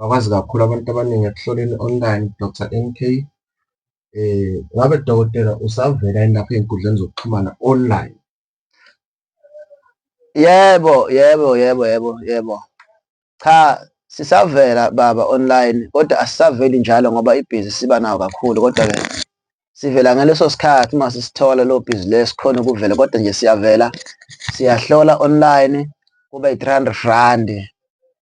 bakwazi kakhulu abantu abaningi ekuhloleni online, Dr. NK. Ngabe dokotela usavela yini lapha ey'nkundleni zokuxhumana online? Yebo. Cha, sisavela baba online, kodwa asisaveli njalo ngoba ibhizi siba nayo kakhulu, kodwa-ke sivela ngaleso sikhathi uma sisithola lo bhizi leso khona ukuvela, kodwa nje siyavela siyahlola online kuba yi-R300.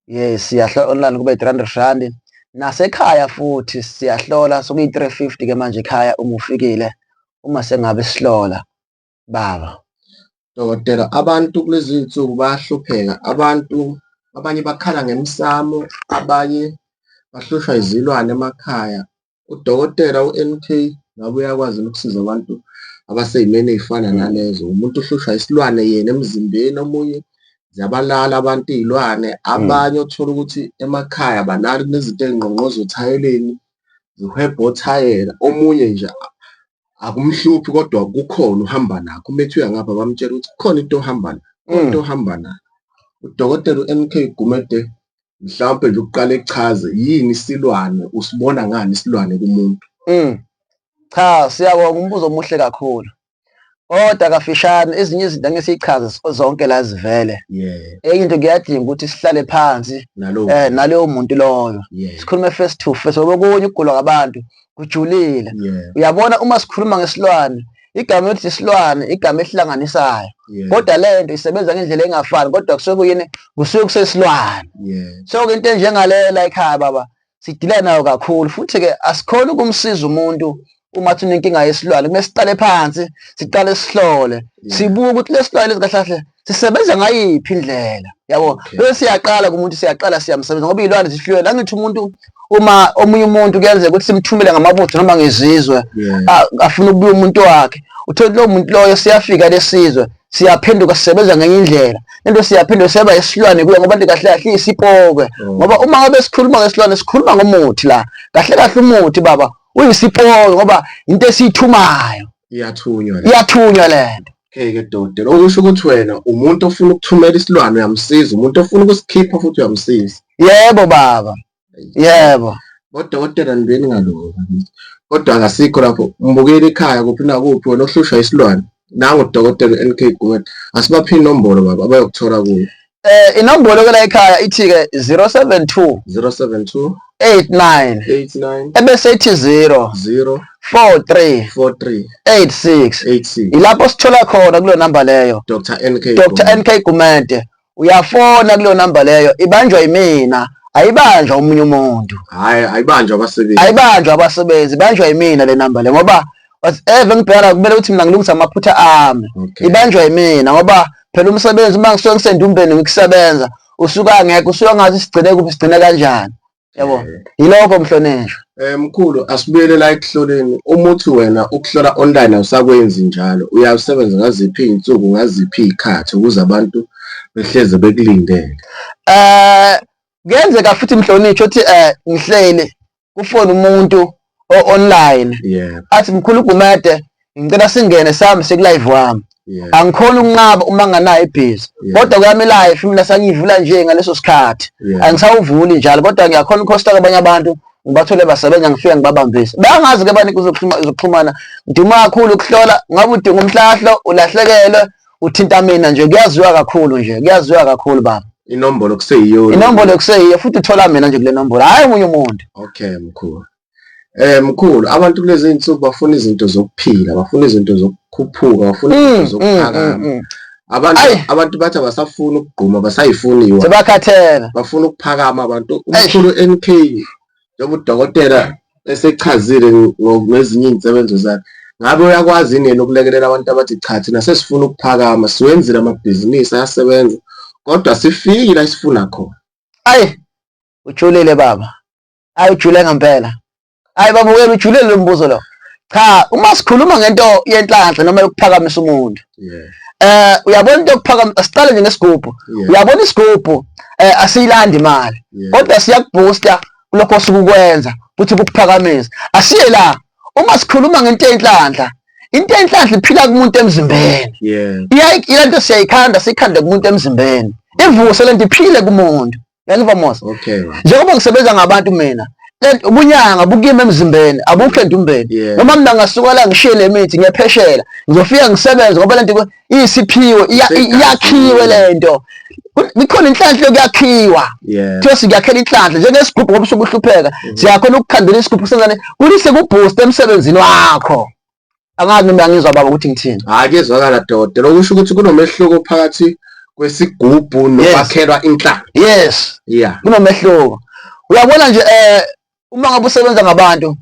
Yes, siyahlola online kuba yi-R300. Nasekhaya futhi siyahlola sokuyi-350 ke manje ekhaya uma ufikile, uma sengabe sihlola baba. Dokotela, abantu kulezi iy'nsuku bayahlupheka. Abanye bakhala ngemsamo, abanye bahlushwa izilwane emakhaya. Udokotela u-NK ngabe uyakwazi ukusiza abantu abasey'meni ey'fana nalezo. Umuntu uhlushwa isilwane yena emzimbeni, omunye ziyabalala abantu iy'lwane, abanye othola ukuthi emakhaya banalo kunezinto ey'ngqongqoza othayeleni, zihwebha othayela. Omunye nje akumhluphi kodwa kukhona uhamba nakho. Uma ethi uyangapha bamtshela ukuthi kukhona into ohamba nayo, khona into ohamba nayo. Udokotela u-NK Gumede mhlawumpe nje ukuqala echaze yini isilwane, usibona ngani isilwane kumuntu? Cha, siyabonga, umbuzo omuhle kakhulu. Kodwa kafishane, ezinye izinto angeke siyichaze zonke la zivele. Enye into kuyadinga ukuthi sihlale phansi naloyo muntu loyo, sikhulume face to face ngoba okunye ukugulwa ngabantu kujulile. Uyabona, uma sikhuluma ngesilwane, igama elithi isilwane igama elihlanganisayo, kodwa le nto isebenza ngendlela engafani, kodwa kusuke kusesilwane. So into enjengale la ekhaya baba sidila nayo kakhulu, futhi-ke asikhona ukumsiza umuntu uma thina inkinga yesilwane. Kumele siqale phansi, siqale sihlole, sibuke ukuthi lesilwane lesi kahle kahle sisebenza ngayiphi indlela, yabo. Bese siyaqala kumuntu, siyamsebenza ngoba iy'lwane zihlukene. Angithi umuntu, uma omunye umuntu kuyenzeka ukuthi simthumele ngamabutho noma ngezizwe, afuna ukubuya umuntu wakhe, uthole lowo muntu loyo siyafika lesizwe, siyaphenduka, sisebenza ngenye indlela. Lento siyaphenduka siyaba isilwane kuya ngoba kahle kahle iyisipokwe, ngoba uma ngabe sikhuluma ngesilwane sikhuluma ngomuthi la, kahle kahle umuthi baba uyisipokwe ngoba into esiyithumayo iyathunywa lento. Okay-ke dokotela, okusho ukuthi wena umuntu ofuna ukuthumela isilwane uyamsiza, umuntu ofuna ukusikhipha futhi uyamsiza? Yebo baba, yebo. Bodokotela nibeni ngaloko, kodwa akasikho lapho mbukeli ekhaya kuphi nakuphi wena ohlushwa isilwane, nangu udokotela u-NK Gumede, asibaphe inombolo baba abayokuthola kuyo. Inombolo-ke la ekhaya ithi-ke 072 89 ebese ithi 43 86. Ilapho sithola khona kuleyo namba leyo, Dr. NK Gumede. Uyafona kuleyo namba leyo, ibanjwa yimina, ayibanjwa omunye umuntu. Ayibanjwa abasebenzi, ibanjwa yimina le namba le, ngoba whatever ngibhekana kumele ukuthi mina ngilungisa amaphutha ami. Ibanjwa yimina ngoba phela umsebenzi uma ngisuke ngisendumbeni ngikusebenza, usuke angekho, usuke angazi sigcine kuphi, sigcine kanjani, yabo. Yilokho mhlonishwa. Mkhulu, asibuyele la ekuhloleni. Umuthi wena ukuhlola online awusakwenzi njalo, uyawusebenza ngaziphi iy'nsuku, ngaziphi iy'khathi ukuze abantu behleze bekulindele? Kuyenzeka futhi mhlonishwa ukuthi ngihlele kufona umuntu online, athi mkhulu Gumede ngicela singene sami siku-live wami. Angikhona ukunqaba uma nganayo ibhizi, kodwa kwami i-live mina sangiyivula nje ngaleso sikhathi, angisawuvuli njalo, kodwa ngiyakhona ukhosta kwabanye abantu ngibathole basebenza, ngifike ngibabambise. Bayangazi-ke abanike zokuxhumana, ngiduma kakhulu ukuhlola. Ngabe udinga umhlahlo, ulahlekelwe, uthinta mina nje, kuyaziwa kakhulu baba. Inombolo kuseyiyo futhi uthola mina nje kule nombolo, hhayi omunye umuntu. Okay mkhulu. Mkhulu, abantu kulezi iy'nsuku bafuna izinto zokuphila, bafuna izinto zokukhuphuka, bafuna izinto zokuphakama. Abantu bathi abasafuni ukugquma, basayifuni sebakhathela, bafuna ukuphakama abantu. Umkhulu NK, njengoba udokotela esechazile ngezinye iy'nsebenzo zakhe, ngabe uyakwazi yini ukulekelela abantu abathi cha thina sesifuna ukuphakama, siwenzile amabhizinisi ayasebenza, kodwa sifiki la esifuna khona? Ujulile baba, ujule ngempela. Baba wena ujulile lo mbuzo lo. Cha, uma sikhuluma ngento yenhlanhla noma yokuphakamisa umuntu, uyabona into yokuphakamisa, asiqale nje ngesigubhu. Uyabona isigubhu asiyilanda imali, kodwa siyakubooster kulokho osuke futhi kukuphakamisa. Asiye la, uma sikhuluma ngento yenhlanhla, into yenhlanhla iphila kumuntu emzimbeni. Ile nto siyayikhanda, siyikhande kumuntu emzimbeni, ivuse le nto iphile kumuntu. Yaziva Mosa. Okay. Njengoba ngisebenza ngabantu mina, ubunyanga bukime emzimbeni abukho endumbeni. Noma mina ngasuka la ngishiye le mithi ngiyapheshela ngizofika ngisebenze ngoba lento iyisiphiwo iyakhiwe lento. Kukhona inhlanhla yokuyakhiwa. Kuthiwa siyakhela inhlanhla njengesigubhu ngoba usuke uhlupheka siyakhona ukukhandela isigubhu senzane kulise kuboost emsebenzini wakho. Angazi noma ngizwa baba ukuthi ngithini. Kezwakala dokotela okusho ukuthi kunomehluko phakathi kwesigubhu nokwakhelwa inhlanhla. Yes. Yeah. Kunomehluko. Uyabona nje uma ngabe usebenza ngabantu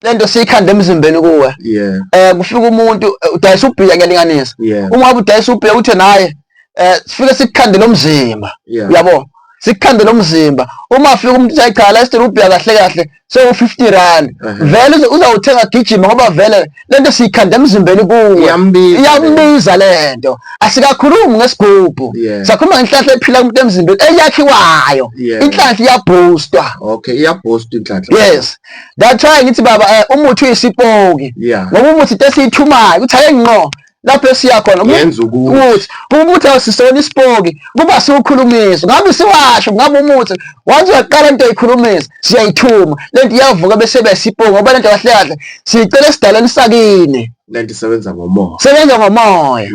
lento siyikhanda emzimbeni kuwe. Kufika umuntu udayisa ubhiya ngiyalinganisa. Uma ngabe udayisa ubhiya uthe naye sifike sikukhandela umzimba. Uyabo? Sikukhandela umzimba. Uma afika umuntu sayichala isithela ubhiya kahle kahle sewu50 vele uzawuthenga gijima ngoba vele lento siyikhanda emzimbeni kuwe. Iyambiza lento. Asikakhulumi ngesigubhu. Sakhuluma ngenhlanhla ephila kumuntu emzimbeni eyakhiwayo. Inhlanhla iyaboostwa. Okay, iyaboost inhlanhla. Yes. That's why ngithi baba umuthi uyisipoki. Ngoba umuthi into esiyithumayo uthi ake ngqo lapho esiya khona yenza ukuthi umuthi awusisona isipoki kuba siwukhulumisa ngabe siwasho ngabe umuthi wathi uyaqala into ayikhulumisa siyayithuma lento iyavuka bese besipoki ngoba lento kahle kahle sicela esidaleni sakini lento isebenza ngomoya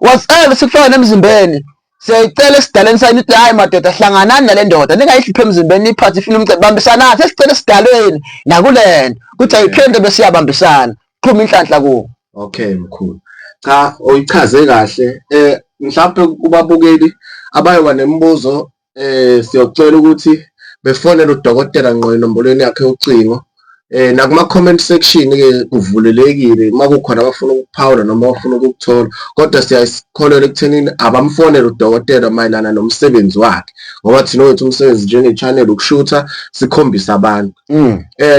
whatever sikufaka emzimbeni siyayicela esidaleni sakini ithi hayi madoda hlanganani nale ndoda ningayihliphe emzimbeni iphathi ifuna umcebo bambisana sesicela esidalweni nakulento kuthi ayiphende bese yabambisana qhuma inhlanhla kuwo. Okay mkhulu. Cha uyichaze kahle mhlawumbe kubabukeli abayoba nemibuzo siyocela ukuthi befonele udokotela ngqo enombolweni yakhe ucingo nakuma comment section ke kuvulelekile makukhona abafuna ukuphawula noma abafuna ukuthola kodwa siyakholelwa ekuthenini abamfonele udokotela mayelana nomsebenzi wakhe ngoba thina wethu umsebenzi njenge channel ukushutha sikhombisa abantu.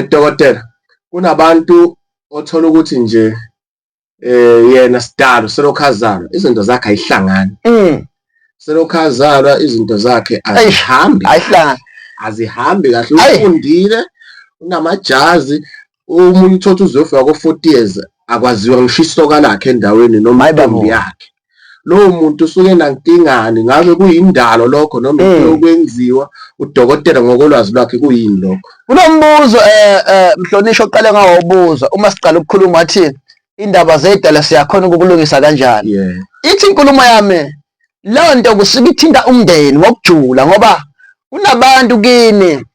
Dokotela kunabantu othola ukuthi nje yena sidalo selokhazalwa izinto zakhe ayihlangani. Selokhazalwa izinto zakhe azihambi kahle ufundile unamajazi umuntu uthothi uzofika ko40 years akwaziwa ngishisoka lakhe endaweni noma intombi yakhe. Lo muntu usuke nankingani ngabe kuyindalo lokho noma ukwenziwa udokotela ngokolwazi lwakhe kuyini lokho. Kunombuzo mhlonishwa oqale ngawubuza uma siqala ukukhuluma wathi indaba zedala siyakhona ukulungisa kanjani. Ithi inkulumo yami lonto kusuka ithinta umndeni wokujula ngoba kunabantu kini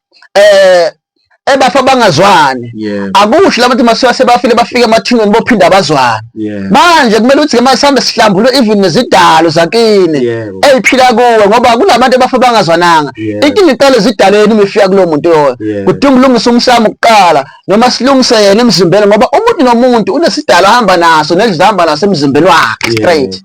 ebafa bangazwani akusho labantu masiya sebafile bafike emathingweni bophinda abazwana manje kumele ukuthi ke masihambe sihlambule even nezidalo zakini eziphila kuwe ngoba kunabantu abafa bangazwananga inkinga iqale ezidaleni umefika kulo muntu loyo kudinga ulungisa umsamo ukuqala noma silungise yena emzimbeni ngoba umuntu nomuntu unesidalo ahamba naso nezihamba naso emzimbeni wakhe straight.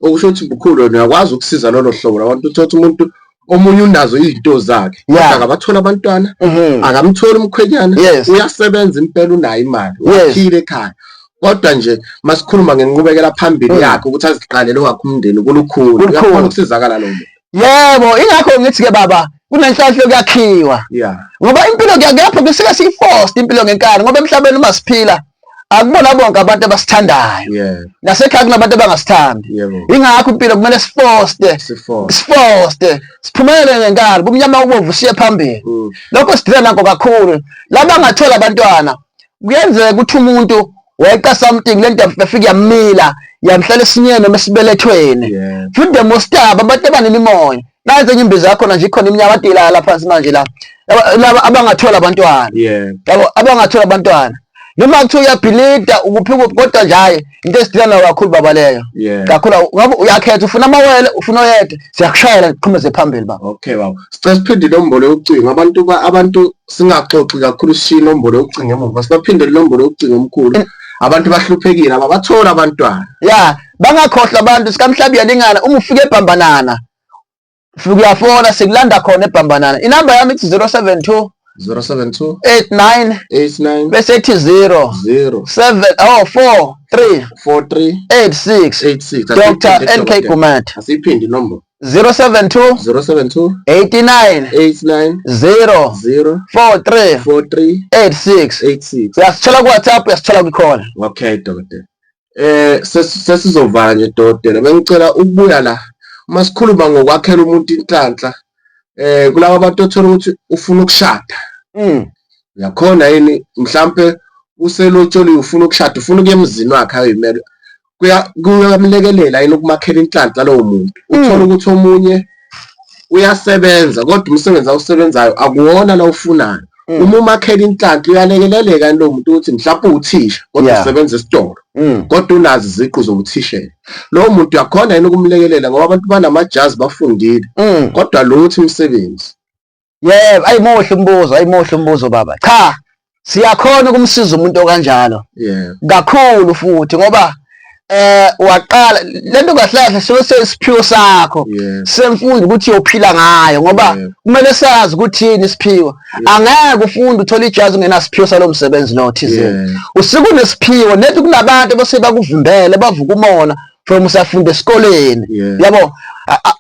Okusho ukuthi bukhulu uyakwazi ukusiza lolo hlobo labantu uthatha umuntu omunye unazo izinto zakhe akabathola abantwana akamthola umkhwenyana uyasebenza impela unayo imali uyaphila ekhaya kodwa nje masikhuluma ngenqubekela phambili yakhe ukuthi aziqalele wakhe umndeni kulukhulu uyakhona ukusizakala lo muntu. Yebo ingakho ngithi ke baba kunenhlanhla yokuyakhiwa ngoba impilo kuyapha besika siyiforce impilo ngenkani ngoba emhlabeni uma siphila akubona bonke abantu abasithandayo nasekhaya kunabantu abangasithandi ingakho impilo kumele siforce siphumelele ngenkani kumnyama ubomvu siye phambili lokho sidila nakho kakhulu laba ngathola abantwana kuyenzeka ukuthi umuntu weqa something lento bafika yamila yamhlala esinyeni noma esibelethweni futhi the most abantu abanemimoya nazo inyimbi zakho nje ikhona iminyaka adila lapha phansi manje la laba abangathola abantwana yabo abangathola abantwana noma kuthiwa uyabhilida ukuphika kodwa nje hayi into esidilana kakhulu baba leyo kakhulu ngabe uyakhetha ufuna amawele ufuna oyedwa siyakushayela siqhumeze phambili baba. Okay baba sicela siphinde inombolo yokucinga abantu singaxoxi kakhulu sishiya inombolo yokucinga emuva sibaphinde inombolo yokucinga omkhulu abantu bahluphekile ababathola abantwana bangakhohlwa abantu sikamhlabi yalingana uma ufike eBhambanana ufike uyafona sikulanda khona eBhambanana inamba yami ithi 072 89 bese ethi 43 86 Dr. NK Gumede asiphinde inombolo 072 89 43 86 uyasithola ku WhatsApp uyasithola ku call. Okay dokotela sesizovala nje dokotela bengicela ukubuya la uma sikhuluma ngokwakhela umuntu inhlanhla kulabo abantu othola ukuthi ufuna ukushada. Uyakhona yini mhlampe uselotsholiwe ufuna ukushada, ufuna ukuya emzini wakhe ayimele. Kuyamlekelela yini ukumakhela inhlanhla lowo muntu. Uthola ukuthi omunye uyasebenza kodwa umsebenzi awusebenzayo akuwona la ufunayo. Uma umakhela inhlanhla uyalekeleleka lo muntu ukuthi mhlawumbe uthisha kodwa usebenza esitolo kodwa unazi iziqu zokuthishela. Lowo muntu uyakhona yini ukumlekelela ngoba abantu banamajazi bafundile kodwa lo uthi umsebenzi. Yebo, ayimuhle umbuzo baba. Cha, siyakhona ukumsiza umuntu okanjalo. Kakhulu futhi ngoba waqala lento kahle sesiphiwo sakho semfundo ukuthi uyophila ngayo ngoba kumele sazi ukuthi yini isiphiwo. Angeke ufunde uthola ijazi ungenasiphiwo salo msebenzi nothizeni. Usuke unesiphiwo nethi kunabantu bese bakuvimbele bavuka umona from usafunda esikoleni. Yabo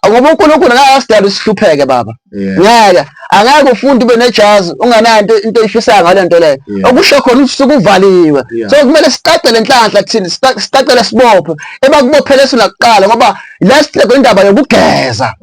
ngoba uNkulunkulu akasidala isihlupheke baba. Ngeke angeke ufunde ube nejazi unganayo into eyishisayo ngalento leyo. Okusho khona ukuthi ukuvaliwe. So kumele siqaqele enhlanhla kuthini siqaqele sibophe ebakubophele sinakuqala ngoba last indaba yokugeza.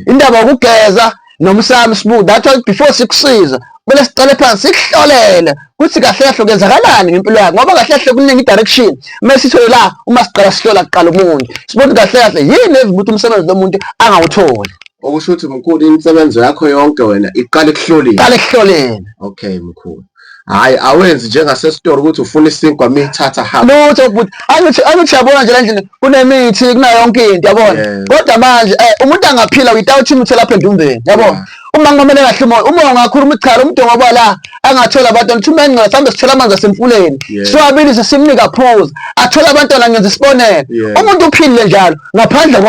Indaba yokugeza nomsamo sibuda that before sikusiza kumele sicale phansi sikuhlolele ukuthi kahle kahle kwenzakalani ngempilo yakho ngoba kahle kahle kuningi direction mase sithole la uma siqala sihlola kuqala umuntu sibone kahle kahle yini ezibuthi umsebenzi lomuntu angawutholi. Okusho ukuthi mkhulu imisebenzi yakho yonke wena iqala ekuhloleni. Okay mkhulu. Hayi awenzi njengasesitolo ukuthi ufuna isinkwa mithatha hamba. Lutho but angithi yabona nje landlini kunemithi kunayo yonke into yabona. Kodwa manje umuntu angaphila without imithi lapha endumbeni yabona. Uma ngomele kahle umoya uma ungakhuluma ichalo umuntu ngoba la angathola abantwana uthi uma ngicambe sithola amanzi asemfuleni siwabilise simnika phuza athola abantwana ngenza isibonelo. Umuntu uphilile njalo ngaphandle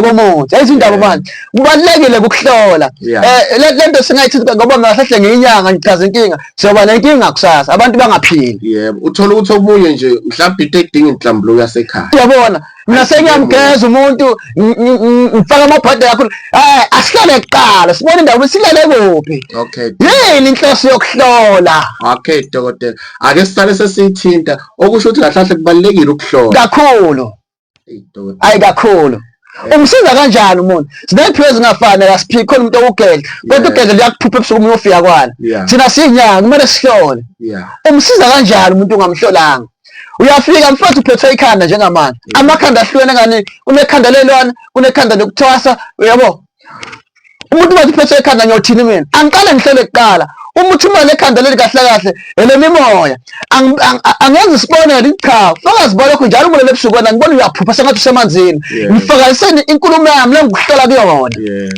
komuntu izindaba manje kubalekile ukuhlola lento singayithi ngoba ngahlahle ngenyanga ngichaza inkinga siyoba nenkinga kusasa abantu bangaphili. Yebo uthola ukuthi omunye nje mhlawumbe idinga inhlambulo yasekhaya. Uyabona mina sengiyamgeza umuntu ngifaka amabhadi kakhulu asihlale kuqala sibone indawo silale kuphi. Yini inhloso yokuhlola. Okay dokotela ake sisale sesithinta okusho ukuthi kahle kubalekile ukuhlola kakhulu. Hayi kakhulu umsiza kanjani umuntu sinephiwo ezingafani asiphi khona umuntu okugedla kodwa ugedla liyakuphupha ebusuku uma ufika kwana thina siyinyanga kumele sihlole. Umsiza kanjani umuntu ungamhlolanga. Uyafika mfowethu uphethwe ikhanda njengamanje amakhanda ahlukene ngani kunekhanda lelwana kunekhanda lokuthwasa uyabo umuntu bathi uphethwe ikhanda ngiyothini mina angiqale ngihlele kuqala umuthi uma lekhanda leli kahle kahle elemimoya angenza isibonelo cha faka zibalokho njalo umule lebusuku wena ngibona uyaphupha sengathi usemanzini ngifakaliseni inkulumo yami lengikuhlola kuyona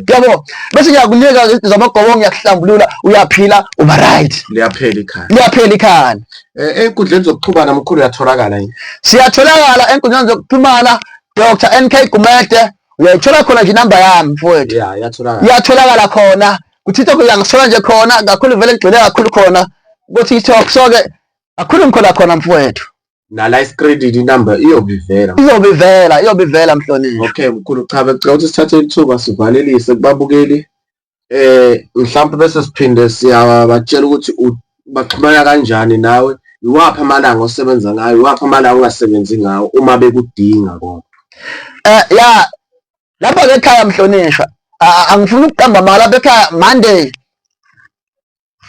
yabo bese ngiyakunika zamagobongo ngiyakuhlambulula uyaphila uba right liyaphela ikhanda. Enkundleni zokuxhumana mkhulu uyatholakala yini? Siyatholakala enkundleni zokuxhumana Dr. NK Gumede uyayithola khona nje inamba yami mfowethu. Iyatholakala khona ku-TikTok uyangisola nje khona kakhulu vele ngigxile kakhulu khona ku-TikTok so-ke kakhulu ngikhona khona mfowethu. Nala iscreenini inamba iyobivela mhlonishwa. Okay mkhulu cha becela ukuthi sithathe ithuba sivalelise kubabukeli mhlawumbe bese siphinde siyabatshela ukuthi baxhumana kanjani nawe iwaphi amalanga osebenza ngayo iwaphi amalanga ongasebenzi ngawo uma bekudinga kodwa. Lapha ekhaya mhlonishwa angifuni ukuqamba mali lapha ekhaya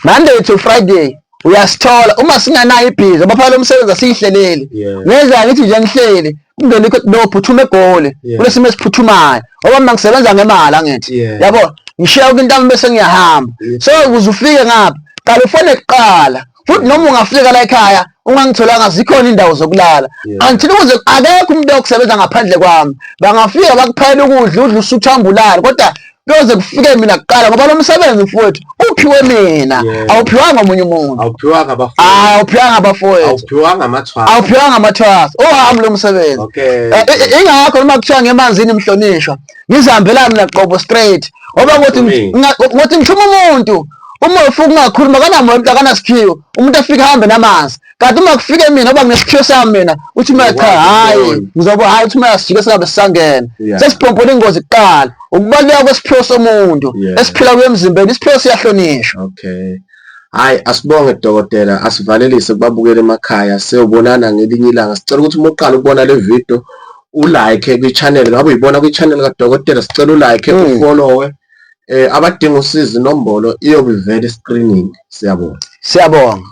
Monday to Friday uyasithola uma singanayo ibhizi abaphakathi umsebenzi asiyihleleli ngenza ngithi nje ngihleli kungene nophuthume egoli kulesimo esiphuthumayo ngoba mina ngisebenza ngemali angithi yabo ngishiya ukintamo bese ngiyahamba so ukuze ufike ngapha qala ufone kuqala futhi noma ungafika la ekhaya ungangitholanga zikhona indawo zokulala angithi ukuze akekho umuntu okusebenza ngaphandle kwami bangafika bakuphayela udla usuthambulala kodwa kuyoze kufike mina kuqala ngoba lo msebenzi mfowethu uphiwe mina awuphiwanga omunye umuntu awuphiwanga abafowethu awuphiwanga amathwasa ohamba lo msebenzi. Ingakho noma kuthiwa ngemanzini mhlonishwa ngizihambela mina qobo straight ngoba ngothi ngithuma umuntu uma ufika ungakhuluma kanamoya umuntu akanasikhiwo umuntu afika ahambe namanzi kanti uma kufike mina ngoba nginesikhiwo sami mina uthi uma cha hayi ngizoba hayi uthi uma asijike singabe sisangena sesiphompona ingozi kuqala ukubaleka kwesiphiwo somuntu esiphila kwemzimbeni isiphiwo siyahlonishwa. Hayi asibonge dokotela asivalelise kubabukela emakhaya siyobonana ngelinye ilanga sicela ukuthi uma uqala ukubona le video ulike kwi-channel ngabe uyibona kwi-channel kadokotela sicela ulike ufollowe abadinga usizo inombolo iyobe ivela escreening. Siyabonga.